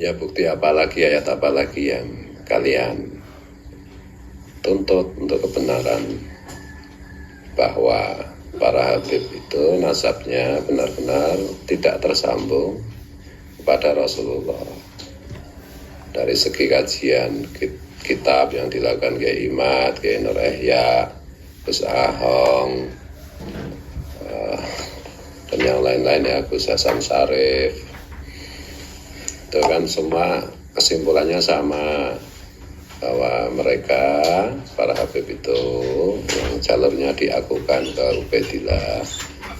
Ya bukti apa lagi, ayat apa lagi yang kalian tuntut untuk kebenaran bahwa para Habib itu nasabnya benar-benar tidak tersambung kepada Rasulullah. Dari segi kajian kitab yang dilakukan Kiai Imad, Kiai Nur Ihya, Gus Ahong, dan yang lain-lain ya, Gus Hasan Syarif, itu kan semua kesimpulannya sama, bahwa mereka para Habib itu yang jalurnya diakukan ke Ubaidillah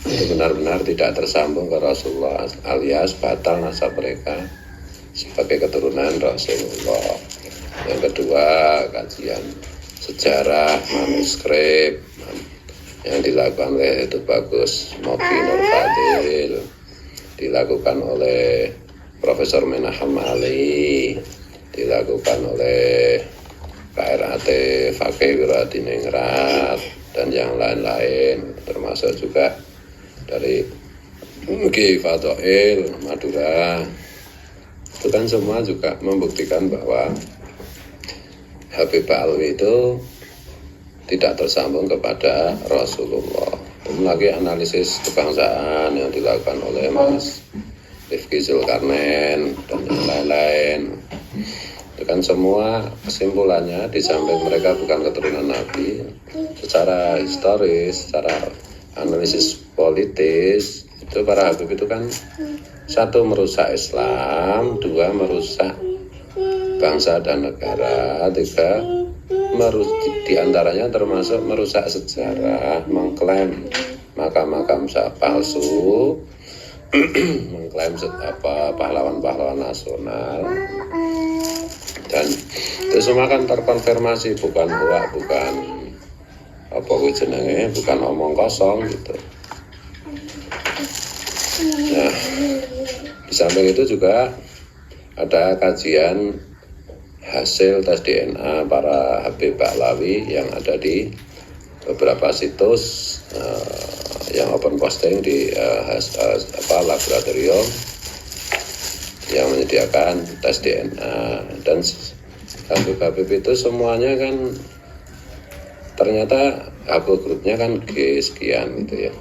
itu benar-benar tidak tersambung ke Rasulullah, alias batal nasab mereka sebagai keturunan Rasulullah. Yang kedua, kajian sejarah manuskrip yang dilakukan oleh itu bagus Moki Nur Fadil, dilakukan oleh Profesor Menaham Ali, dilakukan oleh KRAT Fakih Wiradiningrat dan yang lain-lain, termasuk juga dari Kiai Fadhail Madura. Itu kan semua juga membuktikan bahwa Habib Alwi itu tidak tersambung kepada Rasulullah. Belum lagi analisis kebangsaan yang dilakukan oleh Mas Rifki Zulkarnain dan yang lain-lain. Itu kan semua kesimpulannya, di samping mereka bukan keturunan Nabi, secara historis, secara analisis politis, itu para Habib itu kan satu merusak Islam, dua merusak bangsa dan negara, tiga diantaranya termasuk merusak sejarah, mengklaim makam-makam palsu, mengklaim pahlawan-pahlawan nasional, dan itu semua kan terkonfirmasi, bukan hoak, bukan bukan omong kosong gitu. Nah, di samping itu juga ada kajian hasil tes DNA para Habib Ba'lawi yang ada di beberapa situs yang open posting di laboratorium yang menyediakan tes DNA. Dan Habib itu semuanya kan ternyata haplogrupnya kan G sekian gitu ya.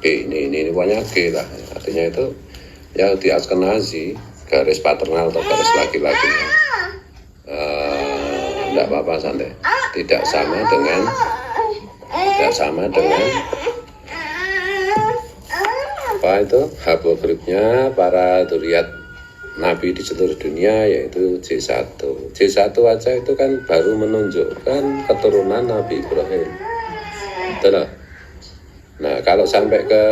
G ini pokoknya G lah, artinya itu ya di Askenazi garis paternal atau garis laki-lakinya tidak apa-apa, santai, tidak sama dengan apa itu haplogrupnya para dzurriyyat Nabi di seluruh dunia, yaitu J1. J1 aja itu kan baru menunjukkan keturunan Nabi Ibrahim. Betul. Nah, kalau sampai ke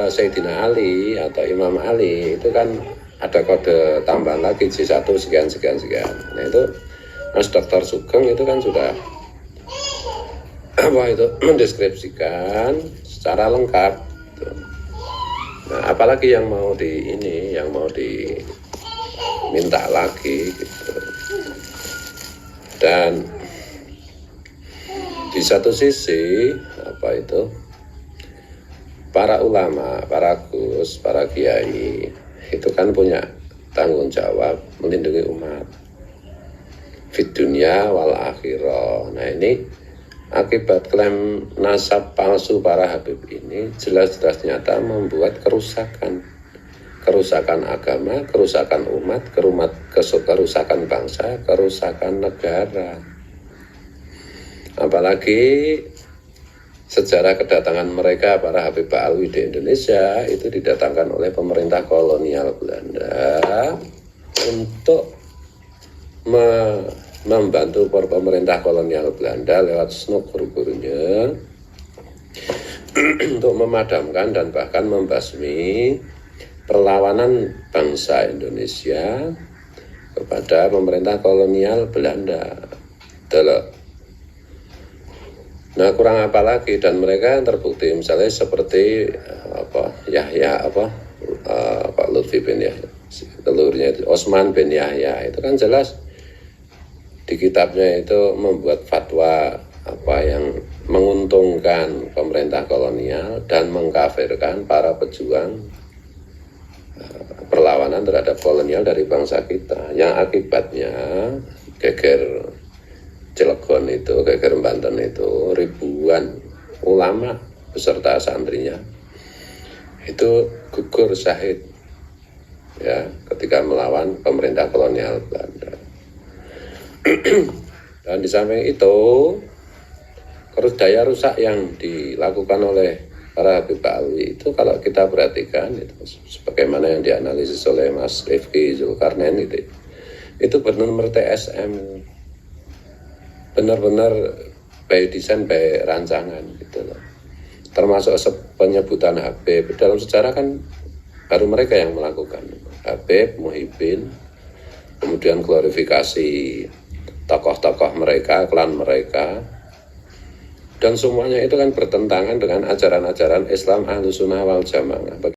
Sayyidina Ali atau Imam Ali itu kan ada kode tambahan lagi J1 sekian. Nah, itu Mas Dr. Sugeng itu kan sudah mendeskripsikan secara lengkap. Nah, apalagi yang mau diminta lagi gitu. Dan di satu sisi para ulama, para gus, para kiai itu kan punya tanggung jawab melindungi umat fid dunya wal akhirah. Nah, ini akibat klaim nasab palsu para Habib ini jelas-jelas nyata membuat kerusakan agama, kerusakan umat, kerusakan bangsa, kerusakan negara. Apalagi sejarah kedatangan mereka para Habib Ba'alwi di Indonesia itu didatangkan oleh pemerintah kolonial Belanda untuk membantu pemerintah kolonial Belanda lewat SNUK guru-gurunya untuk memadamkan dan bahkan membasmi perlawanan bangsa Indonesia kepada pemerintah kolonial Belanda. Nah, kurang apa lagi, dan mereka yang terbukti misalnya seperti Pak Lutfi bin Yahya, telurnya itu Osman bin Yahya, itu kan jelas di kitabnya itu membuat fatwa yang menguntungkan pemerintah kolonial dan mengkafirkan para pejuang perlawanan perlawanan terhadap kolonial dari bangsa kita, yang akibatnya geger Cilegon itu, geger Banten itu, ribuan ulama beserta santrinya itu gugur syahid ya ketika melawan pemerintah kolonial Belanda. Dan di samping itu, daya rusak yang dilakukan oleh para Habib Alwi itu kalau kita perhatikan itu sebagaimana yang dianalisis oleh Mas Rifki Zulkarnain itu benar-benar TSM, benar-benar by design, by rancangan gitu loh. Termasuk penyebutan Habib dalam sejarah kan baru mereka yang melakukan, Habib, Muhyiddin, kemudian glorifikasi tokoh-tokoh mereka, klan mereka, dan semuanya itu kan bertentangan dengan ajaran-ajaran Islam Ahlus Sunnah wal Jamaah.